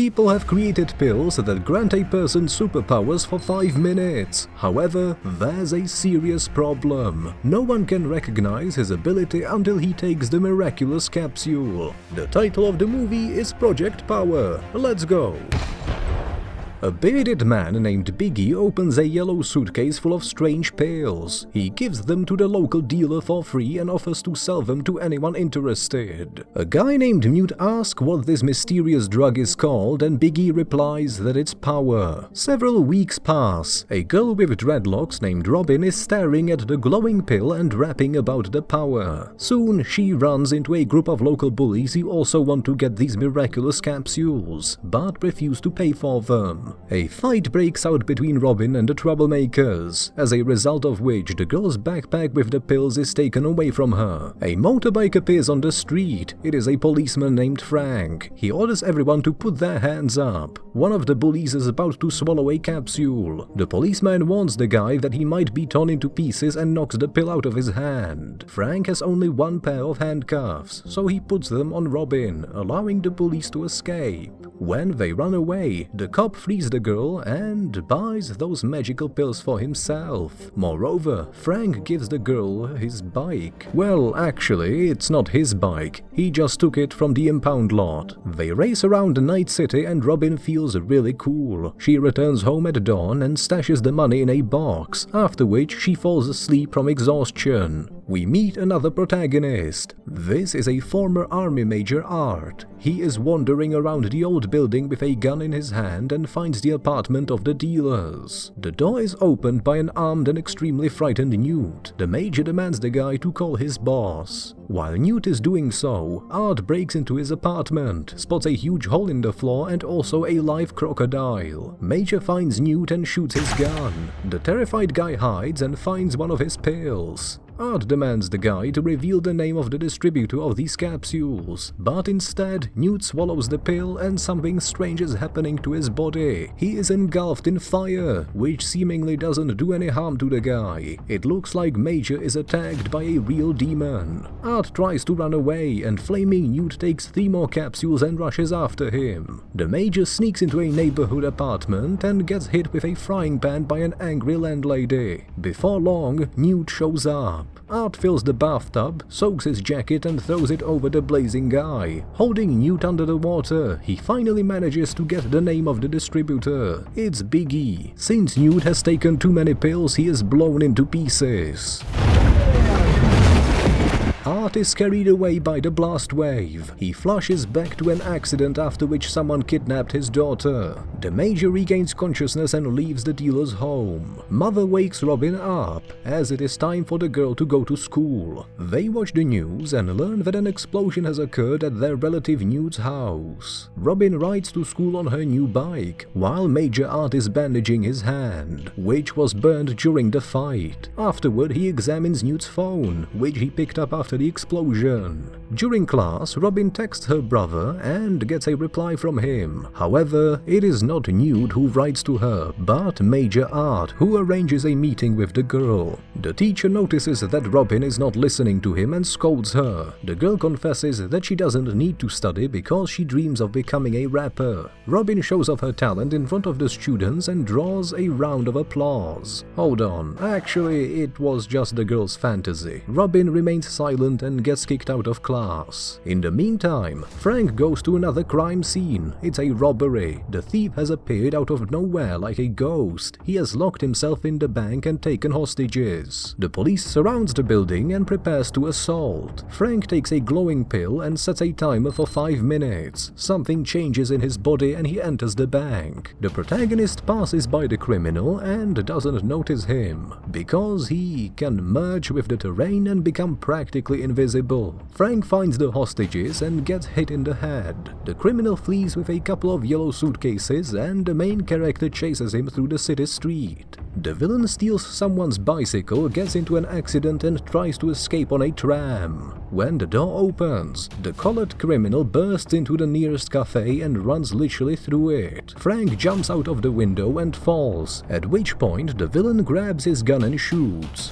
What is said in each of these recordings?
People have created pills that grant a person superpowers for 5 minutes. However, there's a serious problem. No one can recognize his ability until he takes the miraculous capsule. The title of the movie is Project Power. Let's go! A bearded man named Biggie opens a yellow suitcase full of strange pills. He gives them to the local dealer for free and offers to sell them to anyone interested. A guy named Newt asks what this mysterious drug is called, and Biggie replies that it's power. Several weeks pass. A girl with dreadlocks named Robin is staring at the glowing pill and rapping about the power. Soon, she runs into a group of local bullies who also want to get these miraculous capsules, but refuse to pay for them. A fight breaks out between Robin and the troublemakers, as a result of which the girl's backpack with the pills is taken away from her. A motorbike appears on the street. It is a policeman named Frank. He orders everyone to put their hands up. One of the bullies is about to swallow a capsule. The policeman warns the guy that he might be torn into pieces and knocks the pill out of his hand. Frank has only one pair of handcuffs, so he puts them on Robin, allowing the bullies to escape. When they run away, the cop frees the girl and buys those magical pills for himself. Moreover, Frank gives the girl his bike. Well, actually, it's not his bike. He just took it from the impound lot. They race around the night city and Robin feels really cool. She returns home at dawn and stashes the money in a box, after which she falls asleep from exhaustion. We meet another protagonist. This is a former army major, Art. He is wandering around the old building with a gun in his hand and finds the apartment of the dealers. The door is opened by an armed and extremely frightened Newt. The major demands the guy to call his boss. While Newt is doing so, Art breaks into his apartment, spots a huge hole in the floor and also a live crocodile. Major finds Newt and shoots his gun. The terrified guy hides and finds one of his pills. Art demands the guy to reveal the name of the distributor of these capsules, but instead, Newt swallows the pill and something strange is happening to his body. He is engulfed in fire, which seemingly doesn't do any harm to the guy. It looks like Major is attacked by a real demon. Art tries to run away, and flaming Newt takes 3 more capsules and rushes after him. The Major sneaks into a neighborhood apartment and gets hit with a frying pan by an angry landlady. Before long, Newt shows up. Art fills the bathtub, soaks his jacket and throws it over the blazing guy. Holding Newt under the water, he finally manages to get the name of the distributor. It's Biggie. Since Newt has taken too many pills, he is blown into pieces. Art is carried away by the blast wave. He flashes back to an accident after which someone kidnapped his daughter. The Major regains consciousness and leaves the dealer's home. Mother wakes Robin up, as it is time for the girl to go to school. They watch the news and learn that an explosion has occurred at their relative Newt's house. Robin rides to school on her new bike, while Major Art is bandaging his hand, which was burned during the fight. Afterward, he examines Newt's phone, which he picked up after the explosion. During class, Robin texts her brother and gets a reply from him. However, it is not Newt who writes to her, but Major Art, who arranges a meeting with the girl. The teacher notices that Robin is not listening to him and scolds her. The girl confesses that she doesn't need to study because she dreams of becoming a rapper. Robin shows off her talent in front of the students and draws a round of applause. Hold on, actually it was just the girl's fantasy. Robin remains silent and gets kicked out of class. In the meantime, Frank goes to another crime scene. It's a robbery. The thief has appeared out of nowhere like a ghost. He has locked himself in the bank and taken hostages. The police surrounds the building and prepares to assault. Frank takes a glowing pill and sets a timer for 5 minutes. Something changes in his body and he enters the bank. The protagonist passes by the criminal and doesn't notice him, because he can merge with the terrain and become practically invisible. Frank finds the hostages and gets hit in the head. The criminal flees with a couple of yellow suitcases and the main character chases him through the city street. The villain steals someone's bicycle, gets into an accident and tries to escape on a tram. When the door opens, the colored criminal bursts into the nearest cafe and runs literally through it. Frank jumps out of the window and falls, at which point the villain grabs his gun and shoots.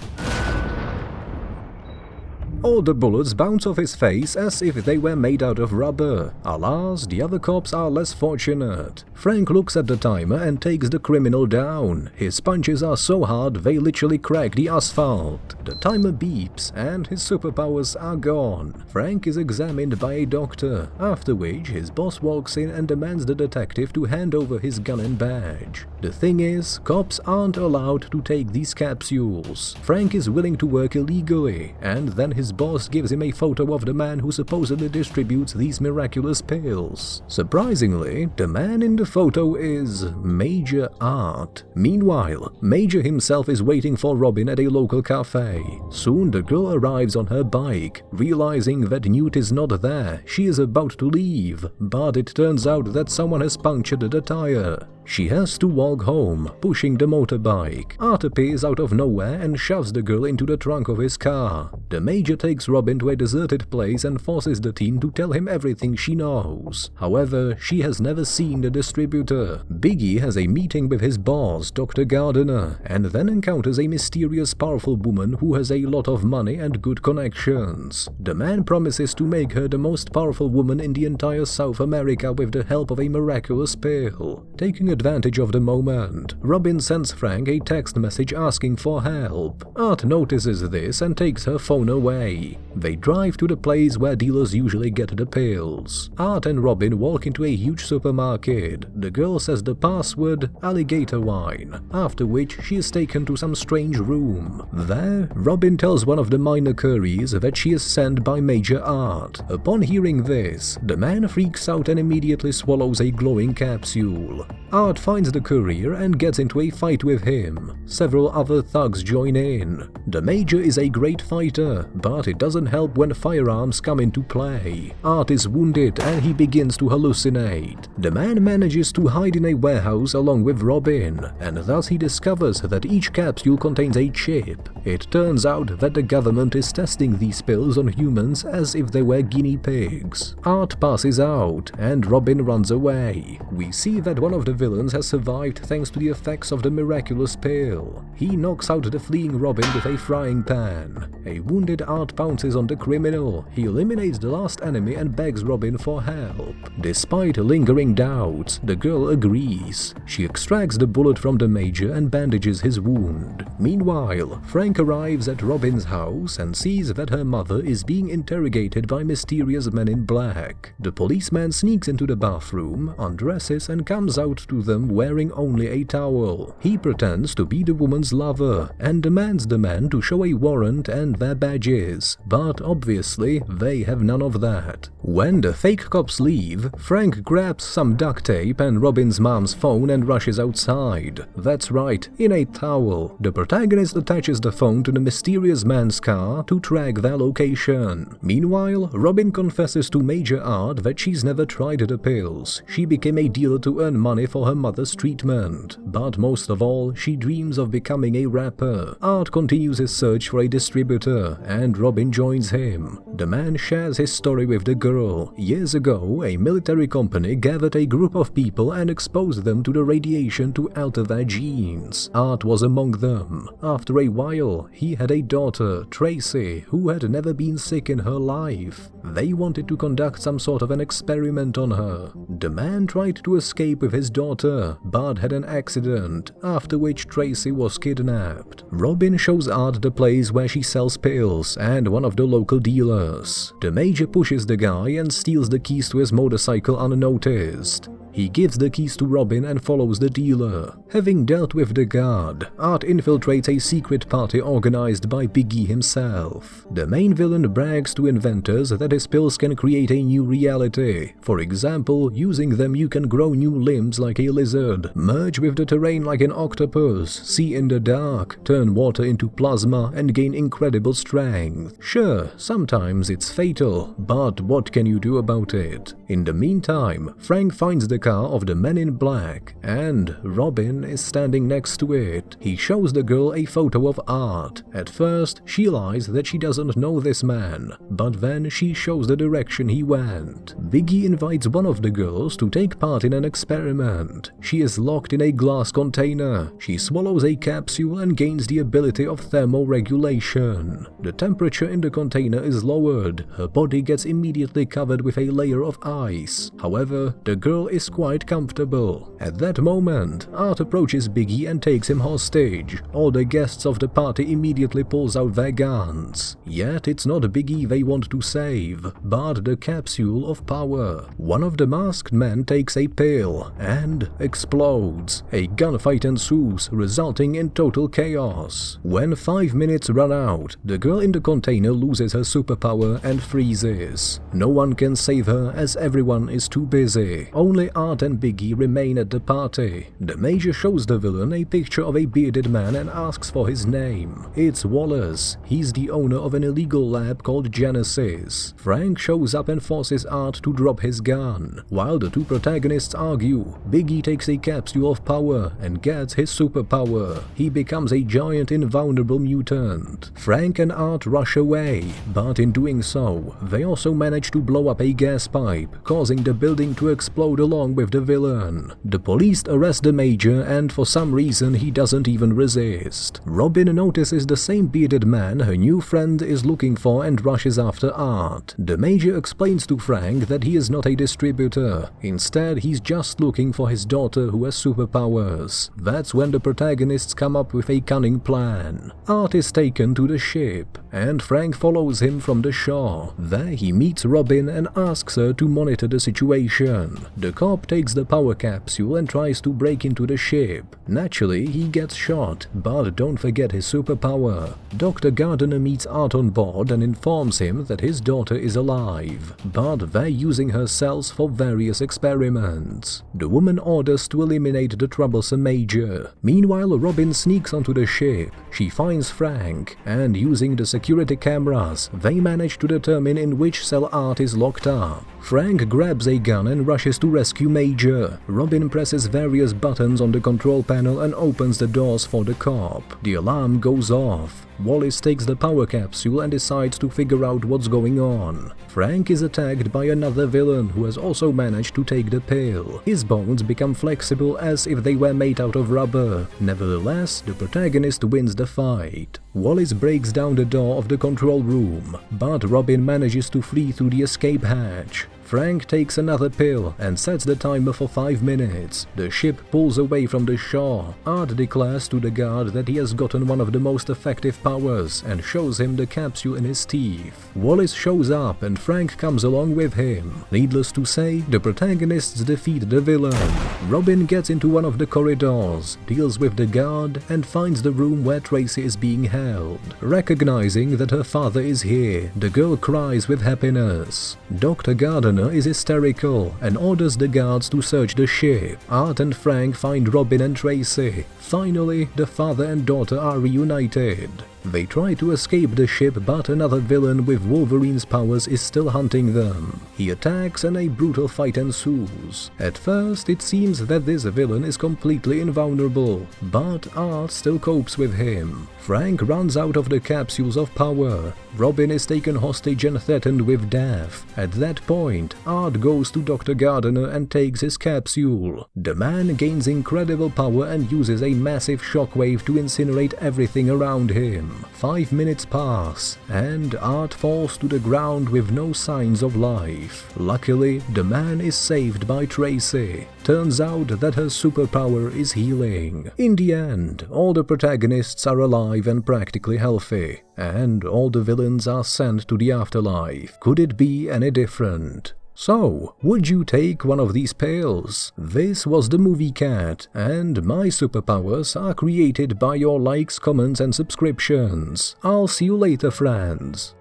All the bullets bounce off his face as if they were made out of rubber. Alas, the other cops are less fortunate. Frank looks at the timer and takes the criminal down. His punches are so hard they literally crack the asphalt. The timer beeps and his superpowers are gone. Frank is examined by a doctor, after which his boss walks in and demands the detective to hand over his gun and badge. The thing is, cops aren't allowed to take these capsules. Frank is willing to work illegally, and then his boss gives him a photo of the man who supposedly distributes these miraculous pills. Surprisingly, the man in the photo is Major Art. Meanwhile, Major himself is waiting for Robin at a local cafe. Soon the girl arrives on her bike. Realizing that Newt is not there, she is about to leave, but it turns out that someone has punctured the tire. She has to walk home, pushing the motorbike. Art appears out of nowhere and shoves the girl into the trunk of his car. The Major takes Robin to a deserted place and forces the teen to tell him everything she knows. However, she has never seen the distributor. Biggie has a meeting with his boss, Dr. Gardner, and then encounters a mysterious powerful woman who has a lot of money and good connections. The man promises to make her the most powerful woman in the entire South America with the help of a miraculous pill. Taking advantage of the moment, Robin sends Frank a text message asking for help. Art notices this and takes her phone away. They drive to the place where dealers usually get the pills. Art and Robin walk into a huge supermarket. The girl says the password, alligator wine, after which she is taken to some strange room. There, Robin tells one of the minor couriers that she is sent by Major Art. Upon hearing this, the man freaks out and immediately swallows a glowing capsule. Art finds the courier and gets into a fight with him. Several other thugs join in. The Major is a great fighter, but it doesn't help when firearms come into play. Art is wounded and he begins to hallucinate. The man manages to hide in a warehouse along with Robin, and thus he discovers that each capsule contains a chip. It turns out that the government is testing these pills on humans as if they were guinea pigs. Art passes out and Robin runs away. We see that one of the villains has survived thanks to the effects of the miraculous pill. He knocks out the fleeing Robin with a frying pan. A wounded Art pounces on the criminal. He eliminates the last enemy and begs Robin for help. Despite lingering doubts, the girl agrees. She extracts the bullet from the Major and bandages his wound. Meanwhile, Frank arrives at Robin's house and sees that her mother is being interrogated by mysterious men in black. The policeman sneaks into the bathroom, undresses and comes out to them wearing only a towel. He pretends to be the woman's lover and demands the man to show a warrant and their badges, but obviously they have none of that. When the fake cops leave, Frank grabs some duct tape and Robin's mom's phone and rushes outside. That's right, in a towel. The protagonist attaches the phone to the mysterious man's car to track their location. Meanwhile, Robin confesses to Major Art that she's never tried the pills. She became a dealer to earn money for her mother's treatment, but most of all, she dreams of becoming a rapper. Art continues his search for a distributor, and Robin joins him. The man shares his story with the girl. Years ago, a military company gathered a group of people and exposed them to the radiation to alter their genes. Art was among them. After a while, he had a daughter, Tracy, who had never been sick in her life. They wanted to conduct some sort of an experiment on her. The man tried to escape with his daughter, but had an accident, after which Tracy was kidnapped. Robin shows Art the place where she sells pills and one of the local dealers. The Major pushes the guy and steals the keys to his motorcycle unnoticed. He gives the keys to Robin and follows the dealer. Having dealt with the guard, Art infiltrates a secret party organized by Biggie himself. The main villain brags to inventors that his pills can create a new reality. For example, using them you can grow new limbs like a lizard, merge with the terrain like an octopus, see in the dark, turn water into plasma, and gain incredible strength. Sure, sometimes it's fatal, but what can you do about it? In the meantime, Frank finds the car of the Men in Black, and Robin is standing next to it. He shows the girl a photo of Art. At first, she lies that she doesn't know this man, but then she shows the direction he went. Biggie invites one of the girls to take part in an experiment. She is locked in a glass container. She swallows a capsule and gains the ability of thermoregulation. The temperature in the container is lowered. Her body gets immediately covered with a layer of ice. However, the girl is quite comfortable. At that moment, Art approaches Biggie and takes him hostage. All the guests of the party immediately pulls out their guns. Yet it's not Biggie they want to save, but the capsule of power. One of the masked men takes a pill and explodes. A gunfight ensues, resulting in total chaos. When 5 minutes run out, the girl in the container loses her superpower and freezes. No one can save her as everyone is too busy. Only Art and Biggie remain at the party. The Major shows the villain a picture of a bearded man and asks for his name. It's Wallace. He's the owner of an illegal lab called Genesis. Frank shows up and forces Art to drop his gun. While the two protagonists argue, Biggie takes a capsule of power and gets his superpower. He becomes a giant invulnerable mutant. Frank and Art rush away, but in doing so, they also manage to blow up a gas pipe, causing the building to explode along with the villain. The police arrest the Major, and for some reason he doesn't even resist. Robin notices the same bearded man her new friend is looking for and rushes after Art. The Major explains to Frank that he is not a distributor. Instead, he's just looking for his daughter who has superpowers. That's when the protagonists come up with a cunning plan. Art is taken to the ship, and Frank follows him from the shore. There he meets Robin and asks her to monitor the situation. The cop takes the power capsule and tries to break into the ship. Naturally, he gets shot, but don't forget his superpower. Dr. Gardner meets Art on board and informs him that his daughter is alive, but they're using her cells for various experiments. The woman orders to eliminate the troublesome Major. Meanwhile, Robin sneaks onto the ship. She finds Frank, and using the security cameras, they manage to determine in which cell Art is locked up. Frank grabs a gun and rushes to rescue Major. Robin presses various buttons on the control panel and opens the doors for the cop. The alarm goes off. Wallace takes the power capsule and decides to figure out what's going on. Frank is attacked by another villain who has also managed to take the pill. His bones become flexible as if they were made out of rubber. Nevertheless, the protagonist wins the fight. Wallace breaks down the door of the control room, but Robin manages to flee through the escape hatch. Frank takes another pill and sets the timer for 5 minutes. The ship pulls away from the shore. Art declares to the guard that he has gotten one of the most effective powers and shows him the capsule in his teeth. Wallace shows up and Frank comes along with him. Needless to say, the protagonists defeat the villain. Robin gets into one of the corridors, deals with the guard, and finds the room where Tracy is being held. Recognizing that her father is here, the girl cries with happiness. Dr. Gardner is hysterical and orders the guards to search the ship. Art and Frank find Robin and Tracy. Finally, the father and daughter are reunited. They try to escape the ship, but another villain with Wolverine's powers is still hunting them. He attacks and a brutal fight ensues. At first, it seems that this villain is completely invulnerable, but Art still copes with him. Frank runs out of the capsules of power. Robin is taken hostage and threatened with death. At that point, Art goes to Dr. Gardner and takes his capsule. The man gains incredible power and uses a massive shockwave to incinerate everything around him. 5 minutes pass, and Art falls to the ground with no signs of life. Luckily, the man is saved by Tracy. Turns out that her superpower is healing. In the end, all the protagonists are alive and practically healthy, and all the villains are sent to the afterlife. Could it be any different? So, would you take one of these pills? This was the Movie Cat, and my superpowers are created by your likes, comments and subscriptions. I'll see you later, friends.